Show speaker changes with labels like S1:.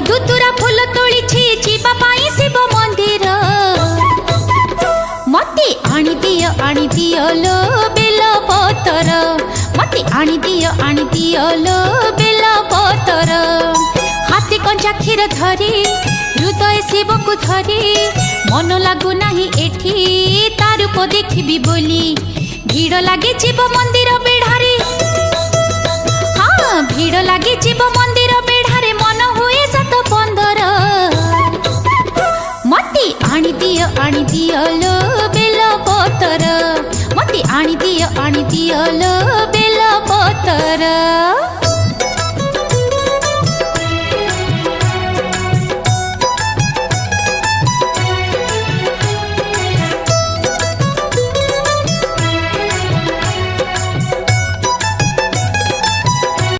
S1: दुतुरा फूल तोड़ी जीवा पाई शिव मंदिर मते आनी दियो लो बेल पतर मते आनी दियो लो बेल पतर हाथे कंचा क्षीर धरी हृदय शिव को धरी मन लागू नाही एठी तार रूप देखिबी बोली भीड़ लगे शिव मंदिर बेढ़ारे हाँ भीड़ लगे शिव मंदिर बेढ़ारे मन हुए 7-15 मते आनी दियो लो बेल पतर मते आनी दियो लो बेल पतर।